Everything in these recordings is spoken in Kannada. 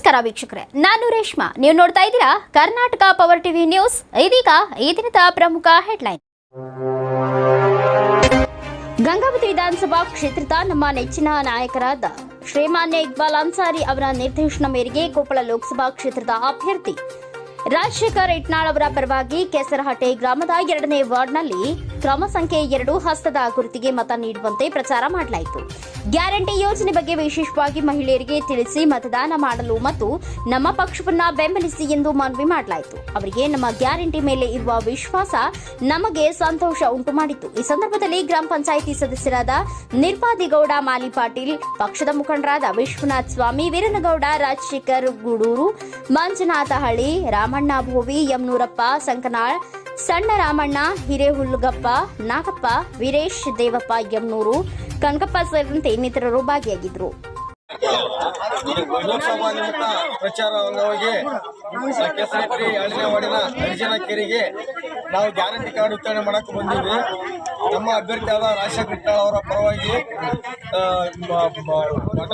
ನಮಸ್ಕಾರ ವೀಕ್ಷಕರೇ, ನಾನು ರೇಷ್ಮಾ. ನೀವು ನೋಡ್ತಾ ಇದ್ದೀರಾ ಕರ್ನಾಟಕ ಪವರ್ ಟಿವಿ ನ್ಯೂಸ್. ಇದೀಗ ಈ ದಿನದ ಪ್ರಮುಖ ಹೆಡ್ಲೈನ್. ಗಂಗಾವತಿ ವಿಧಾನಸಭಾ ಕ್ಷೇತ್ರದ ನಮ್ಮ ನೆಚ್ಚಿನ ನಾಯಕರಾದ ಶ್ರೀಮಾನ್ಯ ಇಕ್ಬಾಲ್ ಅನ್ಸಾರಿ ಅವರ ನಿರ್ದೇಶನ ಮೇರೆಗೆ ಕೊಪ್ಪಳ ಲೋಕಸಭಾ ಕ್ಷೇತ್ರದ ಅಭ್ಯರ್ಥಿ ರಾಜಶೇಖರ್ ಇಟ್ನಾಳ್ ಅವರ ಪರವಾಗಿ ಕೆಸರಹಟ್ಟೆ ಗ್ರಾಮದ 2ನೇ ವಾರ್ಡ್ನಲ್ಲಿ ಕ್ರಮ ಸಂಖ್ಯೆ 2 ಹಸ್ತದ ಗುರುತಿಗೆ ಮತ ನೀಡುವಂತೆ ಪ್ರಚಾರ ಮಾಡಲಾಯಿತು. ಗ್ಯಾರಂಟಿ ಯೋಜನೆ ಬಗ್ಗೆ ವಿಶೇಷವಾಗಿ ಮಹಿಳೆಯರಿಗೆ ತಿಳಿಸಿ ಮತದಾನ ಮಾಡಲು ಮತ್ತು ನಮ್ಮ ಪಕ್ಷವನ್ನ ಬೆಂಬಲಿಸಿ ಎಂದು ಮನವಿ ಮಾಡಲಾಯಿತು. ಅವರಿಗೆ ನಮ್ಮ ಗ್ಯಾರಂಟಿ ಮೇಲೆ ಇರುವ ವಿಶ್ವಾಸ ನಮಗೆ ಸಂತೋಷ ಉಂಟು ಮಾಡಿತು. ಈ ಸಂದರ್ಭದಲ್ಲಿ ಗ್ರಾಮ ಪಂಚಾಯಿತಿ ಸದಸ್ಯರಾದ ನಿರ್ಪಾದಿಗೌಡ ಮಾಲಿ ಪಾಟೀಲ್, ಪಕ್ಷದ ಮುಖಂಡರಾದ ವಿಶ್ವನಾಥ್ ಸ್ವಾಮಿ, ವೀರನಗೌಡ, ರಾಜಶೇಖರ್ ಗೂಡೂರು, ಮಂಜುನಾಥ ಹಳ್ಳಿ, ರಾಮಣ್ಣ ಭೋವಿ, ಯಮನೂರಪ್ಪ ಸಂಕನಾಳ್, ಸಣ್ಣ ರಾಮಣ್ಣ, ಹಿರೇಹುಲ್ಗಪ್ಪ, ನಾಗಪ್ಪ, ವೀರೇಶ್, ದೇವಪ್ಪ, ಯಮನೂರು, ಕನಕಪ್ಪ ಸೇರಿದಂತೆ ಇನ್ನಿತರರು ಭಾಗಿಯಾಗಿದ್ದರು. ಲೋಕಸಭಾ ನಿಮಿತ್ತ ಪ್ರಚಾರ ಅಂಗವಾಗಿ ಕೆಸರಹಟ್ಟಿ 2ನೇ ವಾರ್ಡಿನ ಹರಿಜನ ಕೆರೆಗೆ ನಾವು ಗ್ಯಾರಂಟಿ ಕಾರ್ಡ್ ವಿತರಣೆ ಮಾಡಕ್ಕೆ ಬಂದಿದ್ವಿ. ನಮ್ಮ ಅಭ್ಯರ್ಥಿಯಾದ ರಾಜಶೇಖರ್ ಇಟ್ನಾಳ್ ಅವರ ಪರವಾಗಿ ವಾರ್ಡ್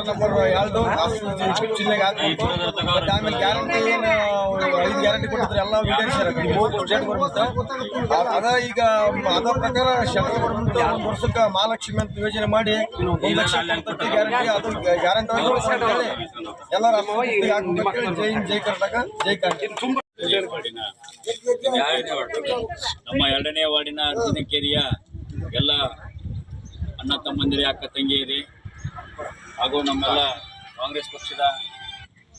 ನಂಬರ್ 2 ಜಿಲ್ಲೆಗೆ ಹಾಕಬೇಕು. ಮತ್ತು ಆಮೇಲೆ ಗ್ಯಾರಂಟಿ ಏನು 5 ಗ್ಯಾರಂಟಿ ಕೊಟ್ಟಿದ್ರೆ ಎಲ್ಲ ವಿತರಿಸ್ಯಾರ. ಸ್ಟೇಟ್ ಗೌರ್ಮೆಂಟ್ ಅದ ಈಗ ಅದ ಪ್ರಕಾರ ಸೆಂಟ್ರಲ್ ಗೌರ್ಮೆಂಟ್ 1 ವರ್ಷಕ್ಕೆ ಮಹಾಲಕ್ಷ್ಮಿ ಅಂತ ಯೋಜನೆ ಮಾಡಿ 1 ಲಕ್ಷ ಗ್ಯಾರಂಟಿ ಅದು ಗ್ಯಾರಂಟಿ ಎಲ್ಲ ಜೈ ಜೈ ಕರ್ನಾಟಕ, ಜೈ ಕಾಂಗ್ರೆಸ್. ನಮ್ಮ 2ನೇ ವಾರ್ಡಿನ ಅರ್ಜುನಕೆರೆಯ ಎಲ್ಲ ಅಣ್ಣ ತಮ್ಮಂದಿರೇ, ಅಕ್ಕ ತಂಗಿಯರೇ ಹಾಗೂ ನಮ್ಮೆಲ್ಲ ಕಾಂಗ್ರೆಸ್ ಪಕ್ಷದ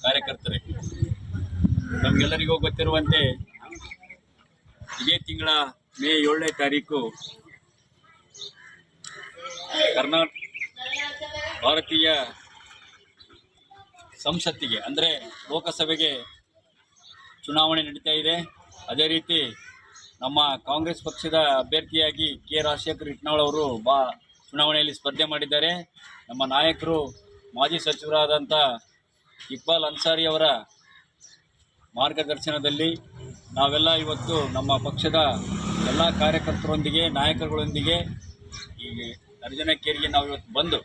ಕಾರ್ಯಕರ್ತರೇ, ನಮಗೆಲ್ಲರಿಗೂ ಗೊತ್ತಿರುವಂತೆ ಇದೇ ತಿಂಗಳ ಮೇ 7ನೇ ತಾರೀಕು ಭಾರತೀಯ ಸಂಸತ್ತಿಗೆ ಅಂದರೆ ಲೋಕಸಭೆಗೆ ಚುನಾವಣೆ ನಡೀತಾ ಇದೆ. ಅದೇ ರೀತಿ ನಮ್ಮ ಕಾಂಗ್ರೆಸ್ ಪಕ್ಷದ ಅಭ್ಯರ್ಥಿಯಾಗಿ ಕೆ ರಾಜಶೇಖರ್ ಇಟ್ನಾಳ್ ಅವರು ಚುನಾವಣೆಯಲ್ಲಿ ಸ್ಪರ್ಧೆ ಮಾಡಿದ್ದಾರೆ. ನಮ್ಮ ನಾಯಕರು ಮಾಜಿ ಸಚಿವರಾದಂಥ ಇಕ್ಬಾಲ್ ಅನ್ಸಾರಿ ಅವರ ಮಾರ್ಗದರ್ಶನದಲ್ಲಿ ನಾವೆಲ್ಲ ಇವತ್ತು ನಮ್ಮ ಪಕ್ಷದ ಎಲ್ಲ ಕಾರ್ಯಕರ್ತರೊಂದಿಗೆ, ನಾಯಕರುಗಳೊಂದಿಗೆ ಈ ಅರ್ಜುನಕೆರೆಗೆ ನಾವು ಇವತ್ತು ಬಂದು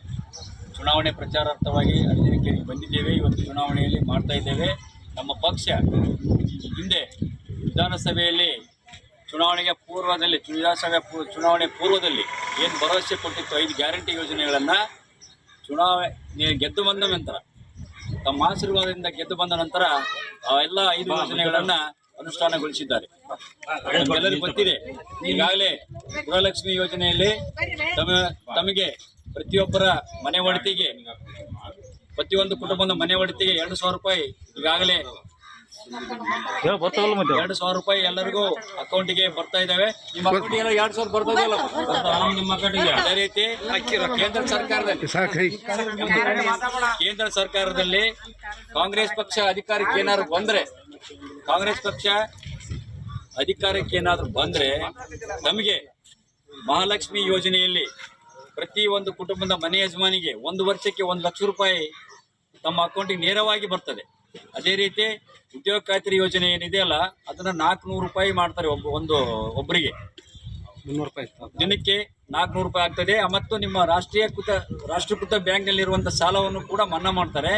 ಚುನಾವಣೆ ಪ್ರಚಾರಾರ್ಥವಾಗಿ ಅರ್ಜುನಕೆರೆಗೆ ಬಂದಿದ್ದೇವೆ. ಇವತ್ತು ಚುನಾವಣೆಯಲ್ಲಿ ಮಾಡ್ತಾ ಇದ್ದೇವೆ. ನಮ್ಮ ಪಕ್ಷ ಹಿಂದೆ ವಿಧಾನಸಭೆಯಲ್ಲಿ ಚುನಾವಣೆ ಪೂರ್ವದಲ್ಲಿ ಏನು ಭರವಸೆ ಕೊಟ್ಟಿತ್ತು 5 ಗ್ಯಾರಂಟಿ ಯೋಜನೆಗಳನ್ನು ಚುನಾವಣೆ ಗೆದ್ದು ಬಂದ ನಂತರ, ತಮ್ಮ ಆಶೀರ್ವಾದದಿಂದ ಗೆದ್ದು ಬಂದ ನಂತರ ಆ ಎಲ್ಲ 5 ಯೋಜನೆಗಳನ್ನು ಅನುಷ್ಠಾನಗೊಳಿಸಿದ್ದಾರೆ. ನಮಗೆಲ್ಲರಿಗೂ ಗೊತ್ತಿದೆ. ಈಗಾಗಲೇ ಗೃಹಲಕ್ಷ್ಮಿ ಯೋಜನೆಯಲ್ಲಿ ತಮಗೆ ಪ್ರತಿಯೊಬ್ಬರ ಮನೆ ಒಡತಿಗೆ, ಪ್ರತಿಯೊಂದು ಕುಟುಂಬದ ಮನೆ ಒಡತಿಗೆ 2,000 ರೂಪಾಯಿ ಈಗಾಗಲೇ 2,000 ರೂಪಾಯಿ ಎಲ್ಲರಿಗೂ ಅಕೌಂಟಿಗೆ ಬರ್ತಾ ಇದ್ದಾವೆ. ನಿಮ್ಮ ಅಕೌಂಟಿಗೆ 2,000 ಬರ್ತಾ ಇದೆಯಲ್ಲ ನಿಮ್ಮ ಅಕೌಂಟಿಗೆ. ಅದೇ ರೀತಿ ಕೇಂದ್ರ ಸರ್ಕಾರದಲ್ಲಿ ಕಾಂಗ್ರೆಸ್ ಪಕ್ಷ ಅಧಿಕಾರಕ್ಕೆ ಏನಾದರೂ ಬಂದರೆ ನಮಗೆ ಮಹಾಲಕ್ಷ್ಮಿ ಯೋಜನೆಯಲ್ಲಿ ಪ್ರತಿ ಒಂದು ಕುಟುಂಬದ ಮನೆ ಯಜಮಾನಿಗೆ 1 ವರ್ಷಕ್ಕೆ 1 ಲಕ್ಷ ರೂಪಾಯಿ ತಮ್ಮ ಅಕೌಂಟಿಗೆ ನೇರವಾಗಿ ಬರ್ತದೆ. ಅದೇ ರೀತಿ ಉದ್ಯೋಗ ಖಾತ್ರಿ ಯೋಜನೆ ಏನಿದೆಯಲ್ಲ ಅದನ್ನು 400 ರೂಪಾಯಿ ಮಾಡ್ತಾರೆ. ಒಬ್ಬರಿಗೆ 300 ರೂಪಾಯಿ ದಿನಕ್ಕೆ 400 ರೂಪಾಯಿ ಆಗ್ತದೆ. ಮತ್ತು ನಿಮ್ಮ ರಾಷ್ಟ್ರೀಕೃತ ಬ್ಯಾಂಕ್ನಲ್ಲಿರುವಂಥ ಸಾಲವನ್ನು ಕೂಡ ಮನ್ನಾ ಮಾಡ್ತಾರೆ.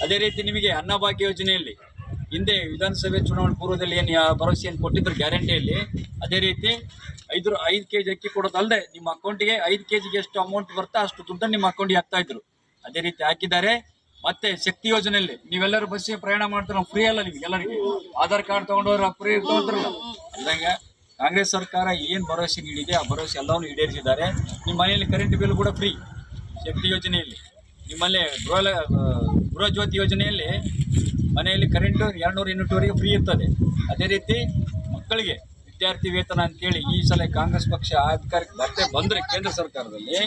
ಅದೇ ರೀತಿ ನಿಮಗೆ ಅನ್ನಭಾಗ್ಯ ಯೋಜನೆಯಲ್ಲಿ ಹಿಂದೆ ವಿಧಾನಸಭೆ ಚುನಾವಣೆ ಪೂರ್ವದಲ್ಲಿ ಏನು ಭರವಸೆಯನ್ನು ಕೊಟ್ಟಿದ್ದರು ಗ್ಯಾರಂಟಿಯಲ್ಲಿ, ಅದೇ ರೀತಿ 5 ಕೆಜಿ ಅಕ್ಕಿ ಕೊಡೋದಲ್ಲದೆ ನಿಮ್ಮ ಅಕೌಂಟಿಗೆ 5 ಕೆಜಿಗೆ ಎಷ್ಟು ಅಮೌಂಟ್ ಬರ್ತಾ ಅಷ್ಟು ದುಡ್ಡನ್ನು ನಿಮ್ಮ ಅಕೌಂಟಿಗೆ ಹಾಕ್ತಾಯಿದ್ರು. ಅದೇ ರೀತಿ ಹಾಕಿದ್ದಾರೆ. ಮತ್ತು ಶಕ್ತಿ ಯೋಜನೆಯಲ್ಲಿ ನೀವೆಲ್ಲರೂ ಬಸ್ಸಿಗೆ ಪ್ರಯಾಣ ಮಾಡ್ತಾರೆ, ಫ್ರೀ ಅಲ್ಲ ನಿಮಗೆ ಎಲ್ಲರಿಗೆ. ಆಧಾರ್ ಕಾರ್ಡ್ ತೊಗೊಂಡವ್ರು ಫ್ರೀ ತೊಗೊಂಡ್ರಲ್ಲ. ಅಂದಂಗೆ ಕಾಂಗ್ರೆಸ್ ಸರ್ಕಾರ ಏನು ಭರವಸೆ ನೀಡಿದೆ ಆ ಭರವಸೆ ಎಲ್ಲವನ್ನೂ ಈಡೇರಿಸಿದ್ದಾರೆ. ನಿಮ್ಮ ಮನೆಯಲ್ಲಿ ಕರೆಂಟ್ ಬಿಲ್ ಕೂಡ ಫ್ರೀ ಶಕ್ತಿ ಯೋಜನೆಯಲ್ಲಿ. ನಿಮ್ಮಲ್ಲಿ ಗೃಹ ಜ್ಯೋತಿ ಯೋಜನೆಯಲ್ಲಿ ಮನೆಯಲ್ಲಿ ಕರೆಂಟು 200 ಯೂನಿಟ್ವರೆಗೆ ಫ್ರೀ ಇರ್ತದೆ. ಅದೇ ರೀತಿ ಮಕ್ಕಳಿಗೆ ವಿದ್ಯಾರ್ಥಿ ವೇತನ ಅಂತೇಳಿ ಈ ಸಲ ಕಾಂಗ್ರೆಸ್ ಪಕ್ಷ ಅಧಿಕಾರಕ್ಕೆ ಬಂದರೆ ಕೇಂದ್ರ ಸರ್ಕಾರದಲ್ಲಿ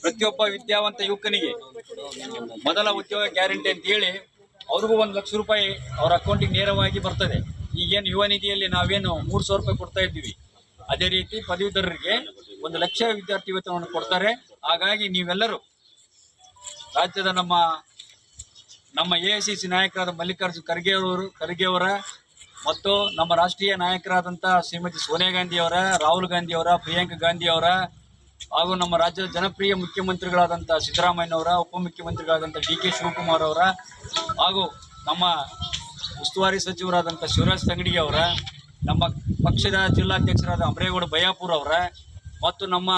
ಪ್ರತಿಯೊಬ್ಬ ವಿದ್ಯಾವಂತ ಯುವಕನಿಗೆ ಮೊದಲ ಉದ್ಯೋಗ ಗ್ಯಾರಂಟಿ ಅಂತೇಳಿ ಅವ್ರಿಗೂ 1 ಲಕ್ಷ ರೂಪಾಯಿ ಅವ್ರ ಅಕೌಂಟಿಗೆ ನೇರವಾಗಿ ಬರ್ತದೆ. ಈಗೇನು ಯುವ ನಿಧಿಯಲ್ಲಿ ನಾವೇನು 3,000 ರೂಪಾಯಿ ಕೊಡ್ತಾ ಇದ್ದೀವಿ, ಅದೇ ರೀತಿ ಪದವೀಧರರಿಗೆ 1 ಲಕ್ಷ ವಿದ್ಯಾರ್ಥಿ ವೇತನವನ್ನು ಕೊಡ್ತಾರೆ. ಹಾಗಾಗಿ ನೀವೆಲ್ಲರೂ ರಾಜ್ಯದ ನಮ್ಮ AICC ನಾಯಕರಾದ ಮಲ್ಲಿಕಾರ್ಜುನ್ ಖರ್ಗೆ ಅವರ ಮತ್ತು ನಮ್ಮ ರಾಷ್ಟ್ರೀಯ ನಾಯಕರಾದಂಥ ಶ್ರೀಮತಿ ಸೋನಿಯಾ ಗಾಂಧಿ ಅವರ, ರಾಹುಲ್ ಗಾಂಧಿ ಅವರ, ಪ್ರಿಯಾಂಕಾ ಗಾಂಧಿ ಅವರ ಹಾಗೂ ನಮ್ಮ ರಾಜ್ಯದ ಜನಪ್ರಿಯ ಮುಖ್ಯಮಂತ್ರಿಗಳಾದಂಥ ಸಿದ್ದರಾಮಯ್ಯನವರ, ಉಪಮುಖ್ಯಮಂತ್ರಿಗಳಾದಂಥ DK ಶಿವಕುಮಾರ್ ಅವರ, ಹಾಗೂ ನಮ್ಮ ಉಸ್ತುವಾರಿ ಸಚಿವರಾದಂಥ ಶಿವರಾಜ್ ತಂಗಡಿ ಅವರ, ನಮ್ಮ ಪಕ್ಷದ ಜಿಲ್ಲಾಧ್ಯಕ್ಷರಾದ ಅಮರೇಗೌಡ ಬಯ್ಯಾಪುರ್ ಅವರ, ಮತ್ತು ನಮ್ಮ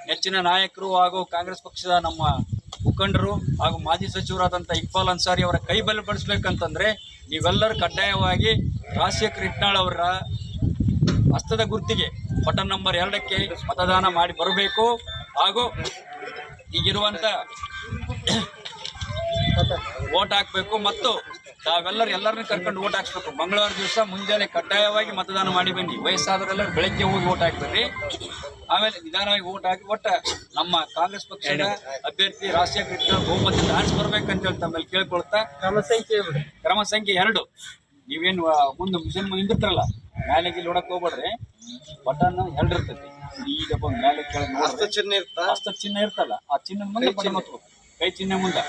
ನೆಚ್ಚಿನ ನಾಯಕರು ಹಾಗೂ ಕಾಂಗ್ರೆಸ್ ಪಕ್ಷದ ನಮ್ಮ ಮುಖಂಡರು ಹಾಗೂ ಮಾಜಿ ಸಚಿವರಾದಂಥ ಇಕ್ಬಾಲ್ ಅನ್ಸಾರಿ ಅವರ ಕೈ ಬಲಪಡಿಸ್ಬೇಕಂತಂದ್ರೆ ನೀವೆಲ್ಲರೂ ಕಡ್ಡಾಯವಾಗಿ ರಾಜಶೇಖರ್ ಹಿಟ್ನಾಳ್ ಅವರ ಹಸ್ತದ ಗುರುತಿಗೆ ಬಟನ್ ನಂಬರ್ 2ಕ್ಕೆ ಮತದಾನ ಮಾಡಿ ಬರಬೇಕು. ಹಾಗೂ ಈಗಿರುವಂಥ ವೋಟ್ ಹಾಕಬೇಕು ಮತ್ತು ಎಲ್ಲರನ್ನೂ ಕರ್ಕೊಂಡು ವೋಟ್ ಹಾಕ್ಸ್ಬೇಕು. ಮಂಗಳವಾರ ದಿವಸ ಮುಂಜಾನೆ ಕಡ್ಡಾಯವಾಗಿ ಮತದಾನ ಮಾಡಿ ಬನ್ನಿ. ವಯಸ್ಸಾದವರೆಲ್ಲರೂ ಬೆಳಗ್ಗೆ ಹೋಗಿ ವೋಟ್ ಹಾಕ್ಬೇಡ್ರಿ. ಆಮೇಲೆ ನಿಧಾನವಾಗಿ ವೋಟ್ ಹಾಕಿ ನಮ್ಮ ಕಾಂಗ್ರೆಸ್ ಪಕ್ಷದ ಅಭ್ಯರ್ಥಿ ರಾಜಶೇಖರ್ ಹಿಟ್ನಾಳ್ ಬಹುಮತದಿಂದ ಆರಿಸಿ ಬರ್ಬೇಕಂತ ಹೇಳಿ ತಮ್ಮಲ್ಲಿ ಕೇಳ್ಕೊಳ್ತಾ, ಕ್ರಮ ಸಂಖ್ಯೆ 2 ನೀವೇನು ಮುಂದೆ ಮಿಷನ್ ನಿಂದಿರ್ತಾರಲ್ಲ, ಮೇಲೆ ನೋಡಕ್ ಹೋಗ್ಬೇಡ್ರಿ. ಬಟನ್ 2 ಇರ್ತೈತಿ. ಈಗ ಬಂದು ಮೇಲೆ ಕೆಳಗೆ ಹಸ್ತ ಚಿಹ್ನೆ ಇರ್ತಲ್ಲ, ಆ ಚಿಹ್ನದ ಮುಂದೆ ಬಟನ್ ಒತ್ತಬೇಕು. ಕೈ ಚಿಹ್ನೆ ಮುಂದೆ